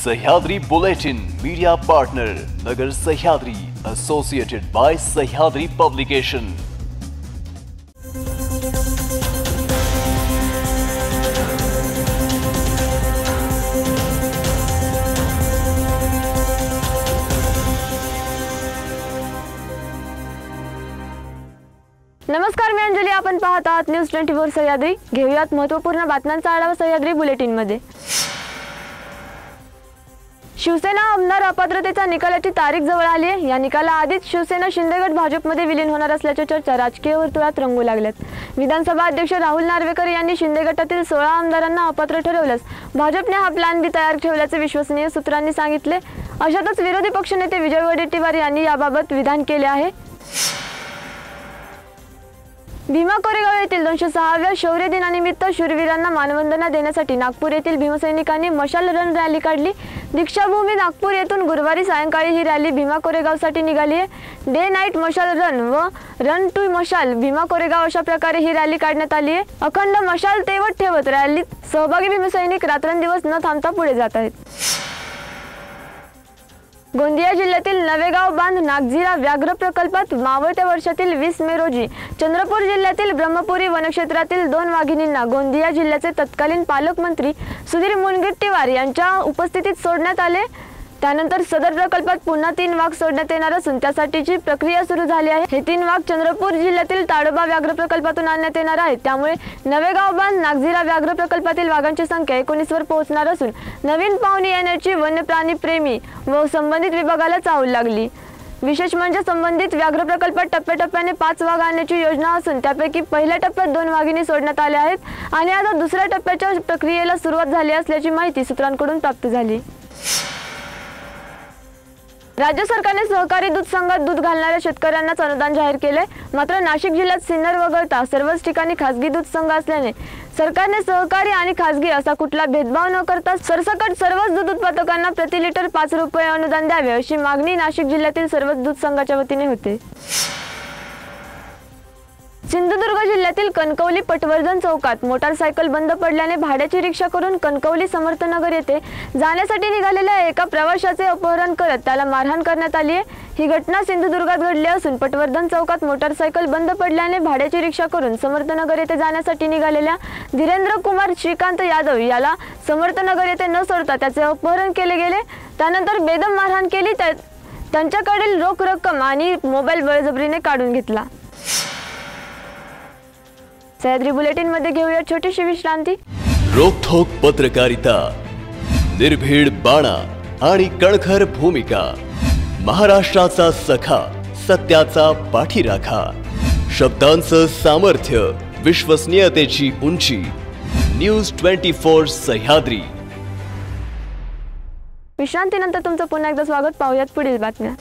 Sahyadri bulletin media partner Nagar Sahyadri associated by Sahyadri publication. नमस्कार, मी अंजली। आपण पाहत आहात न्यूज 24 सह्याद्री। घेऊयात महत्त्वपूर्ण बातम्यांचा आढावा सह्याद्री बुलेटिन मध्ये। शिवसेना आमदार अपात्रतेचा निकालाची तारीख जवळ आली आहे। या निकालाआधीच शिवसेना शिंदेगड भाजपमध्ये विलीन होणार असल्याच्या चर्चा राजकीय वर्तुळात रंगू लागल्यात। विधानसभा अध्यक्ष राहुल नार्वेकर यांनी शिंदे गटातील 16 आमदारांना अपात्र ठरवल्यास भाजपने हा प्लॅन बी तयार ठेवल्याचे विश्वसनीय सूत्रांनी सांगितले। अशातच विरोधी पक्षनेते विजय वडेट्टीवार यांनी याबाबत विधान केले आहे। भीमा कोरेगाव येथील 206व्या शौर्य दिनानिमित्त शूरवीरांना मानवंदना देण्यासाठी नागपूर येथील भीमसैनिकांनी मशाल रन रॅली काढली। दीक्षाभूमी नागपूर येथून गुरुवारी सायंकाळी ही रॅली भीमा कोरेगावसाठी निघाली आहे। डे नाईट मशाल रन व रन टू मशाल भीमा कोरेगाव अशा प्रकारे ही रॅली काढण्यात आली आहे। अखंड मशाल तेवत ठेवत रॅलीत सहभागी भीमसैनिक रात्रंदिवस न थांबता पुढे जात आहेत। गोंदिया जिल्ह्यातील नवेगाव बांध नागझिरा व्याघ्र प्रकल्पात मावळत्या वर्षातील 20 मे रोजी चंद्रपूर जिल्ह्यातील ब्रह्मपुरी वनक्षेत्रातील 2 वाघिणींना गोंदिया जिल्ह्याचे तत्कालीन पालकमंत्री सुधीर मुनगंटीवार यांच्या उपस्थितीत सोडण्यात आले। त्यानंतर सदर प्रकल्पात पुन्हा 3 वाघ सोडण्यात येणार असून त्यासाठीची प्रक्रिया सुरू झाली आहे। हे 3 वाघ चंद्रपूर जिल्ह्यातील ताडोबा व्याघ्र प्रकल्पातून आणण्यात येणार आहेत। त्यामुळे नवेगाव बांध नागझिरा व्याघ्र प्रकल्पातील वाघांची संख्या 19 वर पोहोचणार असून नवीन पाहुणे येण्याची वन्यप्राणी प्रेमी व संबंधित विभागाला चाहूल लागली। विशेष म्हणजे संबंधित व्याघ्र प्रकल्पात टप्प्याटप्प्याने 5 वाघ आणण्याची योजना असून त्यापैकी पहिल्या टप्प्यात 2 वाघिणी सोडण्यात आल्या आहेत आणि आता दुसऱ्या टप्प्याच्या प्रक्रियेला सुरुवात झाली असल्याची माहिती सूत्रांकडून प्राप्त झाली। राज्य सरकारने सहकारी दूध संघात दूध घालणाऱ्या शेतकऱ्यांनाच अनुदान जाहीर केले। मात्र नाशिक जिल्ह्यात सिन्नर वगळता सर्वच ठिकाणी खासगी दूध संघ असल्याने सरकारने सहकारी आणि खासगी असा कुठला भेदभाव न करता सरसकट सर्वच दूध उत्पादकांना प्रति लिटर 5 रुपये अनुदान द्यावे अशी मागणी नाशिक जिल्ह्यातील सर्वच दूध संघाच्या वतीने होते। सिंधुदुर्ग जिल्ह्यातील कणकवली पटवर्धन चौकात मोटारसायकल बंद पडल्याने भाड्याची रिक्षा करून कणकवली समर्थनगर येथे जाण्यासाठी निघालेल्या एका प्रवाशाचे अपहरण करत त्याला मारहाण करण्यात आली आहे। ही घटना सिंधुदुर्गात घडली असून पटवर्धन चौकात मोटारसायकल बंद पडल्याने भाड्याची रिक्षा करून समर्थनगर येथे जाण्यासाठी निघालेल्या धीरेंद्र कुमार श्रीकांत यादव याला समर्थनगर येथे न सोडता त्याचे अपहरण केले गेले। त्यानंतर बेदम मारहाण केली। त्यांच्याकडील रोख रक्कम आणि मोबाईल बळजबरीने काढून घेतला। सह्याद्री बुलेटिन मध्ये घेऊया छोटीशी विश्रांती। रोखोक पत्रकारिता, निर्भीड बाणा आणि कणखर भूमिका, महाराष्ट्राचा सखा, सत्याचा पाठीराखा, शब्दांचं सामर्थ्य, विश्वसनीयतेची उंची, न्यूज 24 सह्याद्री। विश्रांतीनंतर तुमचं पुन्हा एकदा स्वागत। पाहूयात पुढील बातम्या।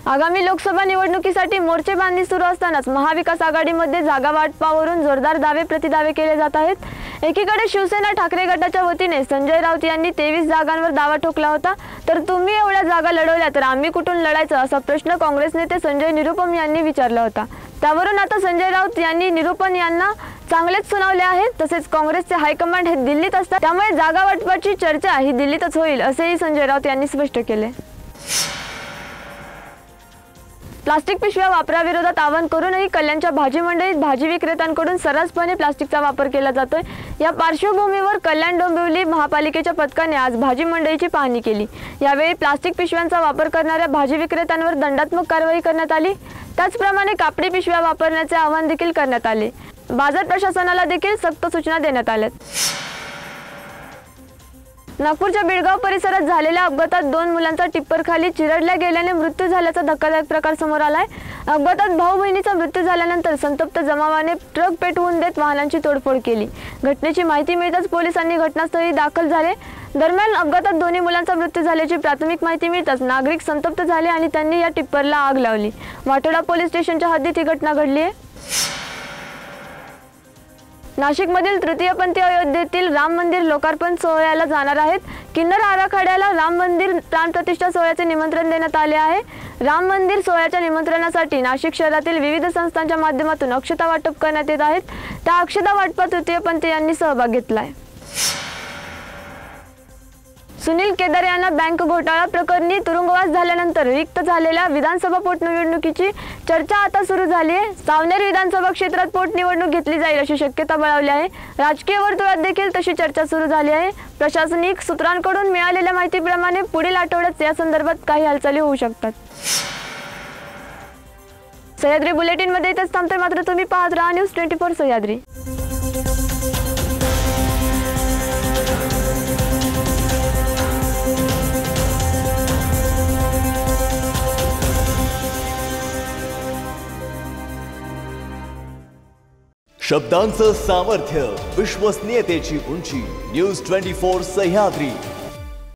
आगामी लोकसभा निवडणुकीसाठी मोर्चे बांधणी सुरू असतानाच महाविकास आघाडीमध्ये जागा वाटपावरून जोरदार दावे प्रतिदावे केले जात आहेत। एकीकडे शिवसेना ठाकरे गटाच्या वतीने संजय राऊत यांनी 23 जागांवर दावा ठोकला होता, तर तुम्ही एवढ्या जागा लढवल्या तर आम्ही कुठून लढायचं असा प्रश्न काँग्रेस नेते संजय निरुपम यांनी विचारला होता। त्यावरून आता संजय राऊत यांनी निरुपम यांना चांगलेच सुनावले आहे। तसेच काँग्रेसचे हायकमांड हे दिल्लीत असतात, त्यामुळे जागा वाटपाची चर्चा ही दिल्लीतच होईल असेही संजय राऊत यांनी स्पष्ट केले। प्लास्टिक पिशव्या वापराविरोधात आवाहन करूनही कल्याणच्या भाजी मंडईत भाजी विक्रेत्यांकडून सर्रासपणे प्लास्टिकचा वापर केला जातोय। या पार्श्वभूमीवर कल्याण डोंबिवली महापालिकेच्या पथकाने आज भाजी मंडईची पाहणी केली। यावेळी प्लास्टिक पिशव्यांचा वापर करणाऱ्या भाजी विक्रेत्यांवर दंडात्मक कारवाई करण्यात आली। त्याचप्रमाणे कापडी पिशव्या वापरण्याचे आवाहन देखील करण्यात आले। बाजार प्रशासनाला देखील सक्त सूचना देण्यात आल्या। नागपूरच्या बिळगाव परिसरात झालेल्या अपघातात 2 मुलांचा टिप्पर खाली चिरडल्या गेल्याने मृत्यू झाल्याचा धक्कादायक प्रकार समोर आलाय। अपघातात भाऊ बहिणीचा मृत्यू झाल्यानंतर संतप्त जमावाने ट्रक पेटवून देत वाहनांची तोडफोड केली। घटनेची माहिती मिळताच पोलिसांनी घटनास्थळी दाखल झाले। दरम्यान अपघातात दोन्ही मुलांचा मृत्यू झाल्याची प्राथमिक माहिती मिळताच नागरिक संतप्त झाले आणि त्यांनी या टिप्परला आग लावली। वाटोडा पोलीस स्टेशनच्या हद्दीत ही घटना घडली आहे। नाशिकमधील तृतीयपंथी अयोध्येतील राम मंदिर लोकार्पण सोहळ्याला जाणार आहेत। किन्नर आराखड्याला राम मंदिर प्राणप्रतिष्ठा सोहळ्याचे निमंत्रण देण्यात आले आहे। राम मंदिर सोहळ्याच्या निमंत्रणासाठी नाशिक शहरातील विविध संस्थांच्या माध्यमातून अक्षता वाटप करण्यात येत आहेत। त्या अक्षता वाटपात तृतीयपंथी यांनी सहभाग घेतलाय। सुनील केदार यांना बँक घोटाळा प्रकरणी तुरुंगवास झाल्यानंतर रिक्त झालेल्या विधानसभा पोटनिवडणुकीची चर्चा आता सुरू झाली आहे। सावनेर विधानसभा क्षेत्रात पोटनिवडणूक घेतली जाईल अशी शक्यता बळावली आहे। राजकीय वर्तुळात देखील तशी चर्चा सुरू झाली आहे। प्रशासनिक सूत्रांकडून मिळालेल्या माहितीप्रमाणे पुढील आठवड्यात या संदर्भात काही हालचाली होऊ शकतात। सह्याद्री बुलेटिन मध्ये इथेच थांबते, मात्र तुम्ही पाहत राहा न्यूज 24 सह्याद्री। शब्दांचं सामर्थ्य, विश्वसनीयतेची उंची, न्यूज 24 सह्याद्री।